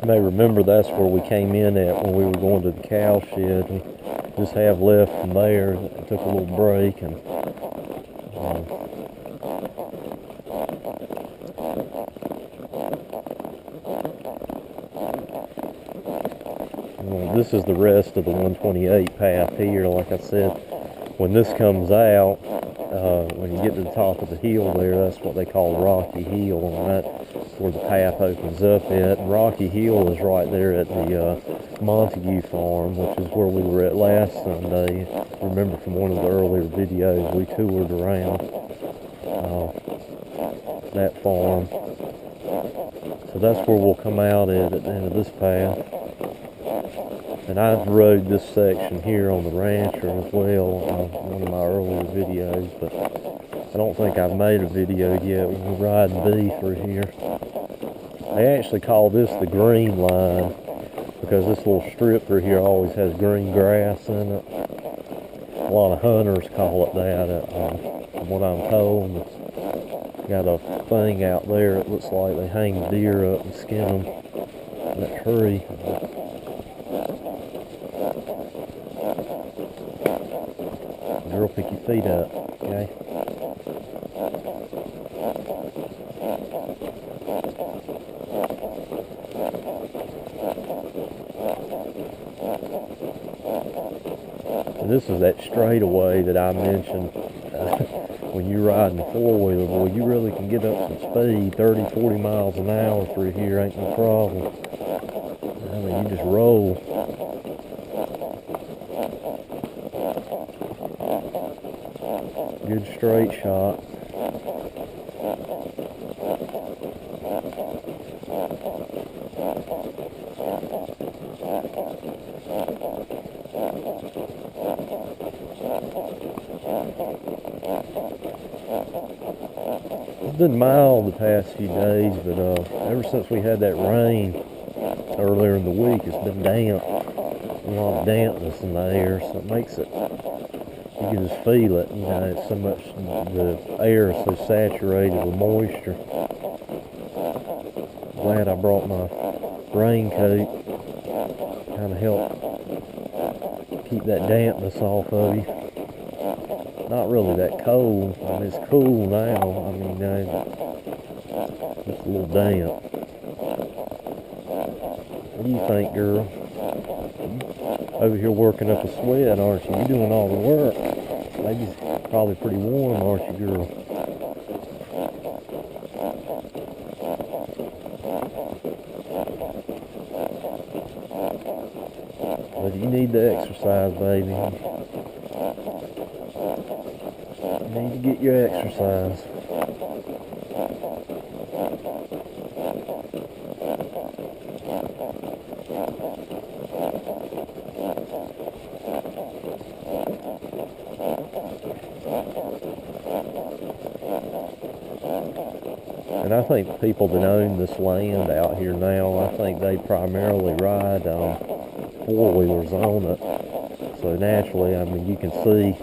You may remember that's where we came in at when we were going to the cowshed. We just have left from there. Took a little break and this is the rest of the 128 path here. Like I said, when this comes out, when you get to the top of the hill there, that's what they call Rocky Hill, and that's where the path opens up at. And Rocky Hill is right there at the Montague Farm, which is where we were at last Sunday. Remember from one of the earlier videos, we toured around that farm. So that's where we'll come out at the end of this path. And I've rode this section here on the Rancher as well on one of my earlier videos, but I don't think I've made a video yet when we're riding B through here. They actually call this the green line because this little strip through here always has green grass in it. A lot of hunters call it that, from what I'm told. It's got a thing out there, it looks like they hang the deer up and skin them in that tree. Girl, pick your feet up, okay? And this is that straightaway that I mentioned when you're riding a four-wheeler, boy, you really can get up some speed, 30, 40 miles an hour through here, ain't no problem. I mean, you just roll. Good straight shot. It's been mild the past few days, but ever since we had that rain earlier in the week, it's been damp. A lot of dampness in the air, so it makes it, you can just feel it, you know, it's so much, the air is so saturated with moisture. Glad I brought my raincoat, kind of help keep that dampness off of you. Not really that cold, I mean, it's cool now, I mean, just a little damp. What do you think, girl? Over here working up a sweat, aren't you? You're doing all the work. Maybe it's probably pretty warm, aren't you, girl? But you need the exercise, baby. You need to get your exercise. And I think people that own this land out here now, I think they primarily ride four-wheelers on it. So naturally, I mean, you can see,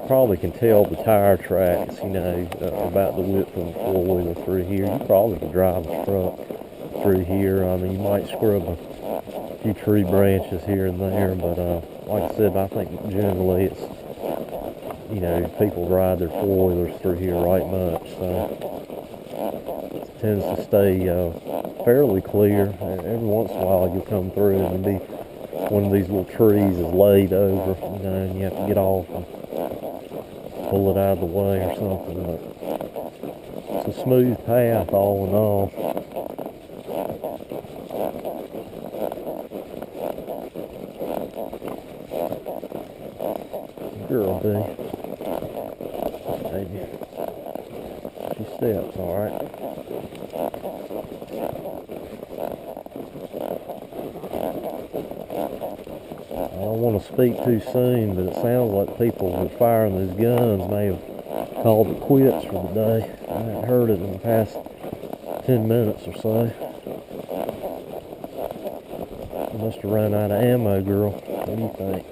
probably can tell the tire tracks, you know, about the width of a four-wheeler through here. You probably could drive a truck through here. I mean, you might scrub a few tree branches here and there, but like I said, I think generally it's, you know, people ride their four-wheelers through here right much, so it tends to stay fairly clear. Every once in a while you'll come through and be one of these little trees is laid over, you know, and you have to get off and pull it out of the way or something, but it's a smooth path all in all. Girl, bee. Baby. She steps, alright. I don't want to speak too soon, but it sounds like people who are firing those guns may have called it quits for the day. I haven't heard it in the past 10 minutes or so. You must have run out of ammo, girl. What do you think?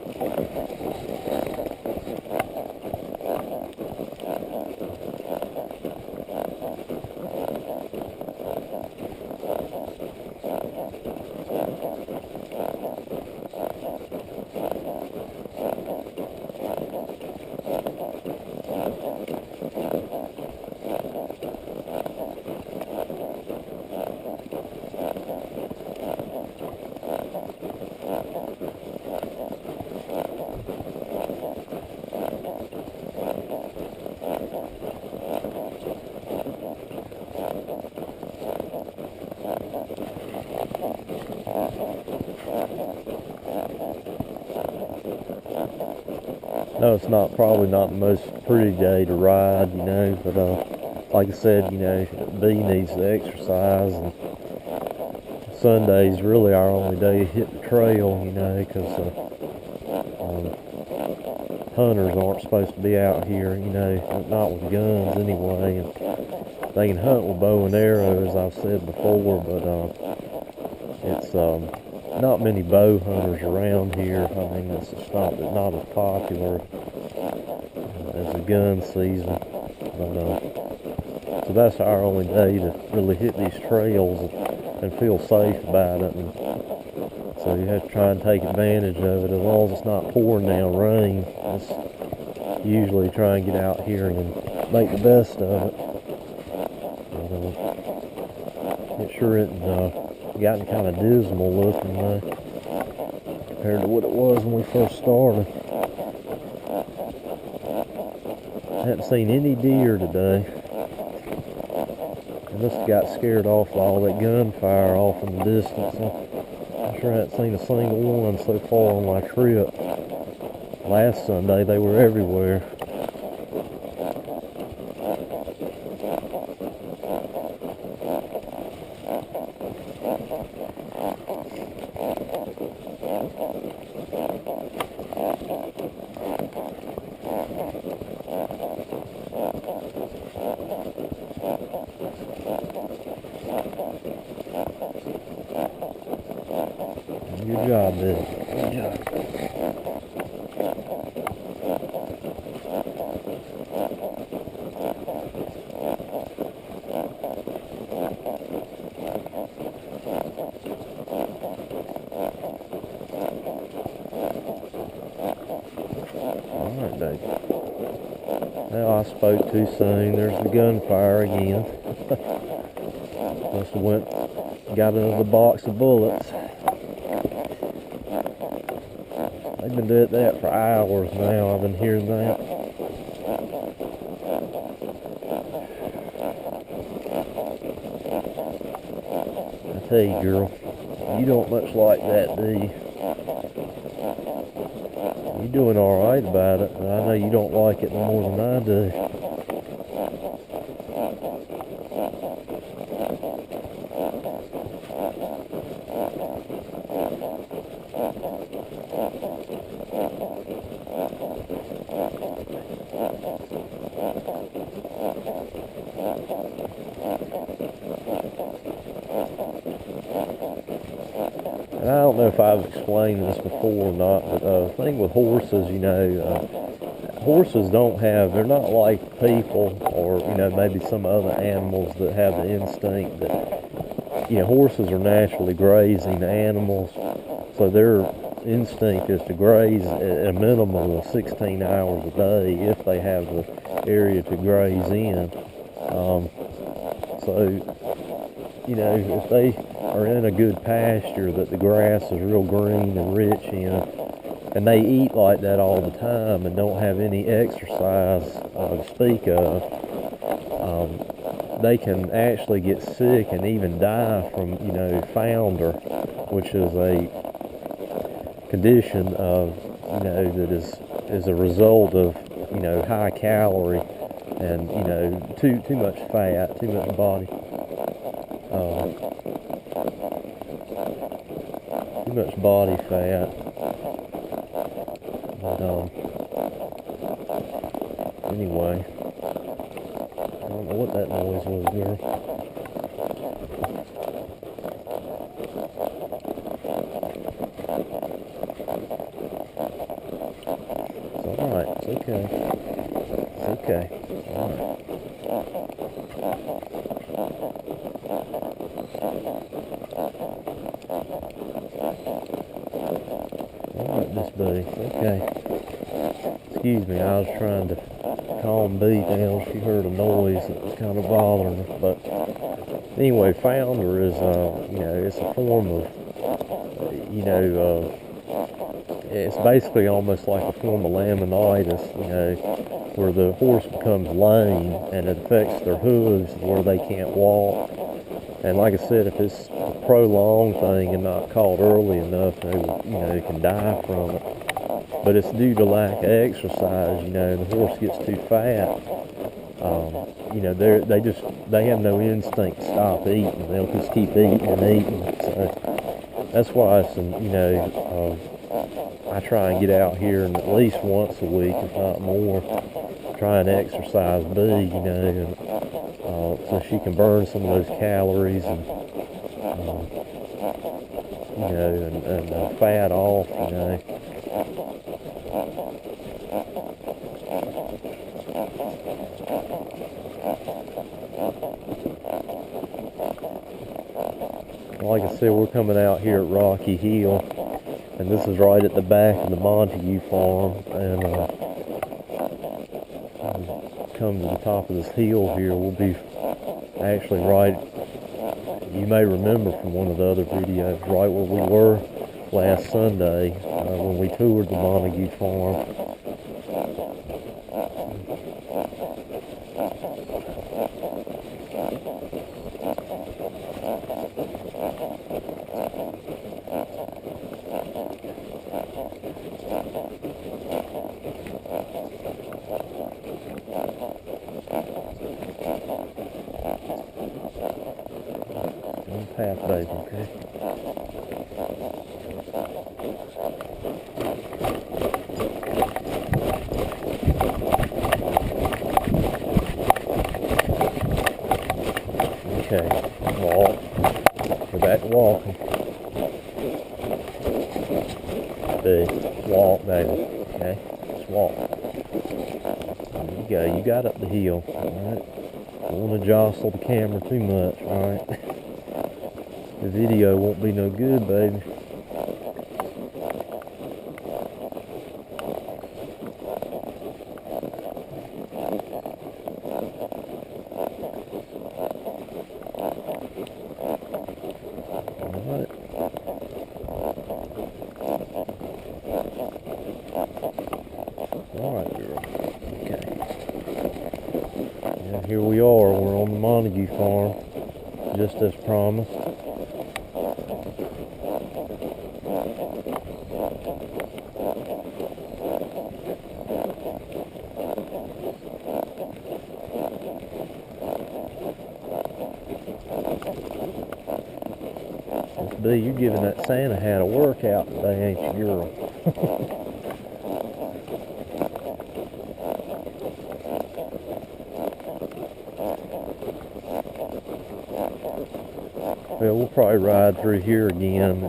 No, it's not probably not the most pretty day to ride, you know, but like I said, you know, B needs to exercise, and Sunday's really our only day to hit the trail, you know, because hunters aren't supposed to be out here, you know, not with guns anyway, and they can hunt with bow and arrow, as I've said before, but it's not many bow hunters around here. I mean, it's just not as popular as the gun season, but so that's our only day to really hit these trails and feel safe about it, and so you have to try and take advantage of it. As long as it's not pouring down rain, just usually try and get out here and make the best of it. But, it sure isn't gotten kind of dismal looking though, compared to what it was when we first started. I haven't seen any deer today. I must have got scared off by all that gunfire off in the distance. I sure haven't seen a single one so far on my trip. Last Sunday they were everywhere. Good job, Bill. Good job. Alright, Dave. Now I spoke too soon. There's the gunfire again. Must have got another box of bullets. They've been doing that for hours now. I've been hearing that. I tell you, girl, you don't much like that, do you? You're doing all right about it, but I know you don't like it no more than I do. And I don't know if I've explained this before or not, but the thing with horses, you know, horses they're not like people or, you know, maybe some other animals that have the instinct that, you know, horses are naturally grazing animals, so their instinct is to graze at a minimum of 16 hours a day if they have the area to graze in. So, you know, if they are in a good pasture that the grass is real green and rich in, and they eat like that all the time and don't have any exercise to speak of, they can actually get sick and even die from, you know, founder, which is a condition of, you know, that is a result of, you know, high calorie and, you know, too much fat, too much body. Too much body fat. But anyway, I don't know what that noise was, girl. It's alright, it's okay. It's okay. It's alright. Alright, Miss B. Okay. Excuse me, I was trying to calm B down. She heard a noise that was kind of bothering her. But anyway, founder is, you know, it's a form of, you know, it's basically almost like a form of laminitis, you know, where the horse becomes lame and it affects their hooves where they can't walk. And like I said, if it's a prolonged thing and not caught early enough, they, you know, can die from it. but it's due to lack of exercise. You know, the horse gets too fat. You know, they have no instinct to stop eating. They'll just keep eating and eating. So that's why I try and get out here and at least once a week, if not more, try and exercise B, you know, and, so she can burn some of those calories and, you know, and fat off, you know. Like I said, we're coming out here at Rocky Hill, and this is right at the back of the Montague Farm, and come to the top of this hill here, we'll be actually right, you may remember from one of the other videos, right where we were last Sunday when we toured the Montague Farm. Path, baby, okay? Okay, walk. We're back to walking. Big. Walk, baby. Okay? Just walk. There you go. You got up the hill. Alright? Don't want to jostle the camera too much, alright? The video won't be no good, baby. Alright. Alright, girl. Okay. Yeah, here we are. We're on the Montague Farm, just as promised. Miss B, you're giving that Santa hat a workout today, ain't you, girl? Well, we'll probably ride through here again.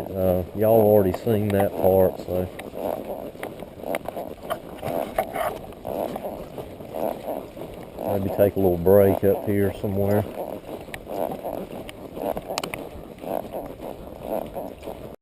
Y'all already seen that part, so. Maybe take a little break up here somewhere.